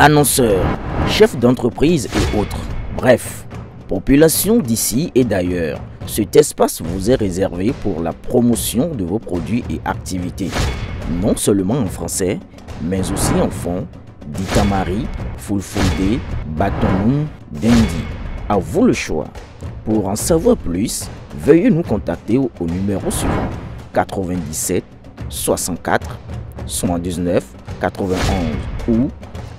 annonceurs, chefs d'entreprise et autres. Bref, population d'ici et d'ailleurs, cet espace vous est réservé pour la promotion de vos produits et activités. Non seulement en français, mais aussi en fond, Ditamari, Fulfulde, Batonou, Dendi. À vous le choix. Pour en savoir plus, veuillez nous contacter au numéro suivant 97 64 79 91 ou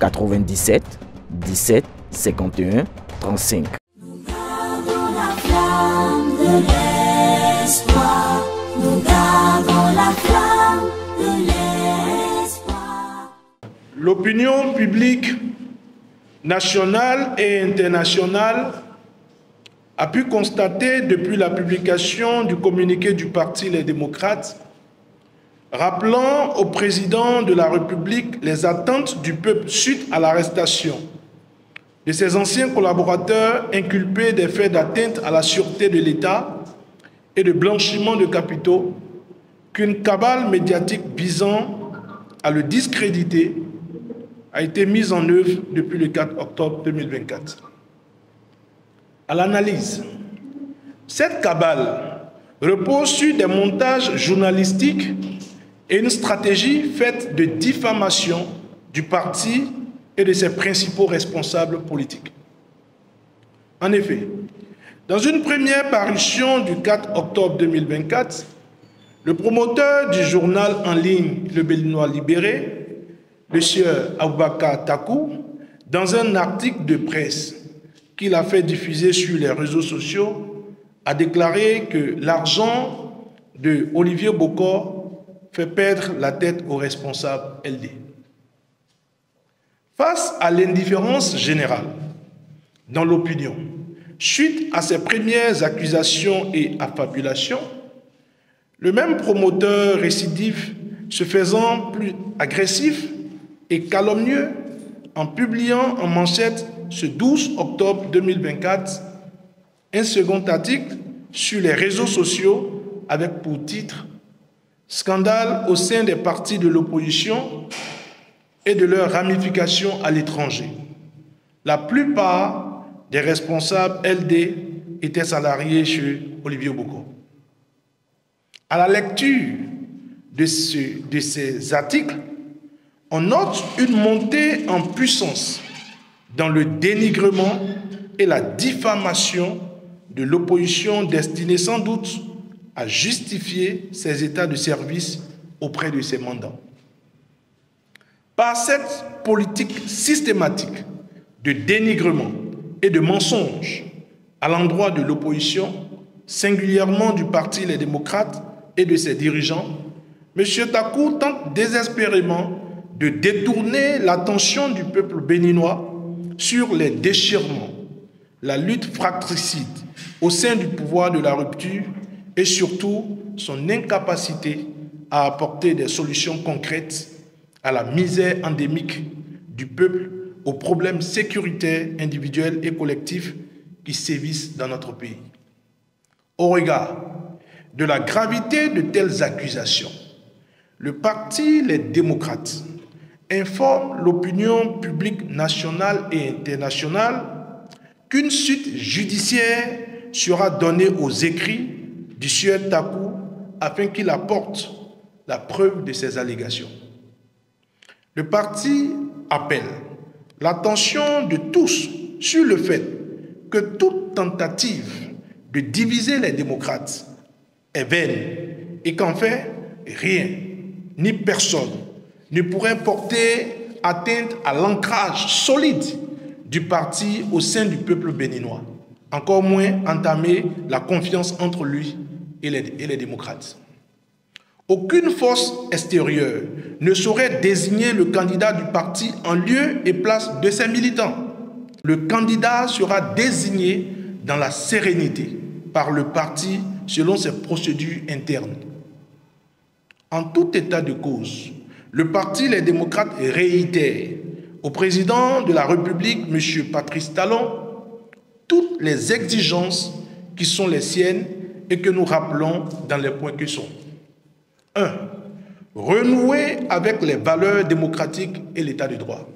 97 17 51 35. Nous gardons la flamme de l'espoir. Nous gardons la flamme de l'espoir. L'opinion publique nationale et internationale a pu constater depuis la publication du communiqué du Parti Les Démocrates rappelant au président de la République les attentes du peuple suite à l'arrestation de ses anciens collaborateurs inculpés des faits d'atteinte à la sûreté de l'État et de blanchiment de capitaux, qu'une cabale médiatique visant à le discréditer a été mise en œuvre depuis le 4 octobre 2024. À l'analyse, cette cabale repose sur des montages journalistiques et une stratégie faite de diffamation du parti et de ses principaux responsables politiques. En effet, dans une première parution du 4 octobre 2024, le promoteur du journal en ligne Le Béninois Libéré, M. Aboubakar Takou, dans un article de presse qu'il a fait diffuser sur les réseaux sociaux, a déclaré que l'argent de Olivier Bokor fait perdre la tête aux responsables LD. Face à l'indifférence générale dans l'opinion, suite à ces premières accusations et affabulations, le même promoteur récidif se faisant plus agressif et calomnieux en publiant en manchette ce 12 octobre 2024 un second article sur les réseaux sociaux avec pour titre « Scandale au sein des partis de l'opposition et de leurs ramifications à l'étranger ». La plupart des responsables LD étaient salariés chez Olivier Bokor. À la lecture de ces articles, on note une montée en puissance dans le dénigrement et la diffamation de l'opposition destinée sans doute à justifier ses états de service auprès de ses mandants. Par cette politique systématique de dénigrement et de mensonge à l'endroit de l'opposition, singulièrement du Parti Les Démocrates et de ses dirigeants, M. Takou tente désespérément de détourner l'attention du peuple béninois sur les déchirements, la lutte fratricide au sein du pouvoir de la rupture et surtout son incapacité à apporter des solutions concrètes à la misère endémique du peuple, aux problèmes sécuritaires individuels et collectifs qui sévissent dans notre pays. Au regard de la gravité de telles accusations, le Parti Les Démocrates informe l'opinion publique nationale et internationale qu'une suite judiciaire sera donnée aux écrits du sieur Takou afin qu'il apporte la preuve de ces allégations. Le parti appelle l'attention de tous sur le fait que toute tentative de diviser les démocrates est vaine et qu'en fait, rien ni personne ne pourrait porter atteinte à l'ancrage solide du parti au sein du peuple béninois, encore moins entamer la confiance entre lui et les démocrates. Aucune force extérieure ne saurait désigner le candidat du parti en lieu et place de ses militants. Le candidat sera désigné dans la sérénité par le parti selon ses procédures internes. En tout état de cause, le Parti Les Démocrates réitère au président de la République, M. Patrice Talon, toutes les exigences qui sont les siennes et que nous rappelons dans les points qui sont. 1. Renouer avec les valeurs démocratiques et l'état de droit.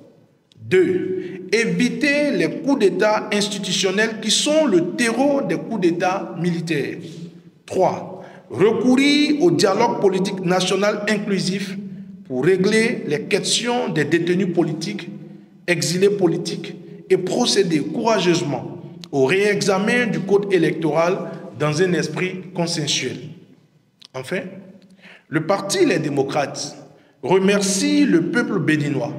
2. Éviter les coups d'État institutionnels qui sont le terreau des coups d'État militaires. 3. Recourir au dialogue politique national inclusif pour régler les questions des détenus politiques, exilés politiques et procéder courageusement au réexamen du code électoral dans un esprit consensuel. Enfin, le Parti Les Démocrates remercie le peuple béninois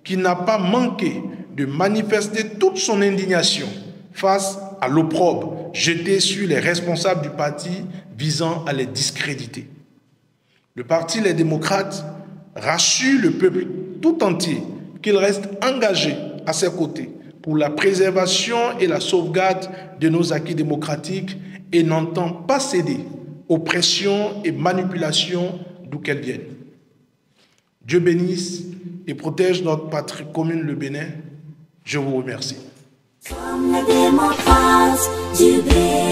qui n'a pas manqué de manifester toute son indignation face à l'opprobre jeté sur les responsables du parti visant à les discréditer. Le Parti Les Démocrates rassure le peuple tout entier qu'il reste engagé à ses côtés pour la préservation et la sauvegarde de nos acquis démocratiques et n'entend pas céder aux pressions et manipulations d'où qu'elles viennent. Dieu bénisse et protège notre patrie commune, le Bénin. Je vous remercie. Comme les démocrates du Bénin.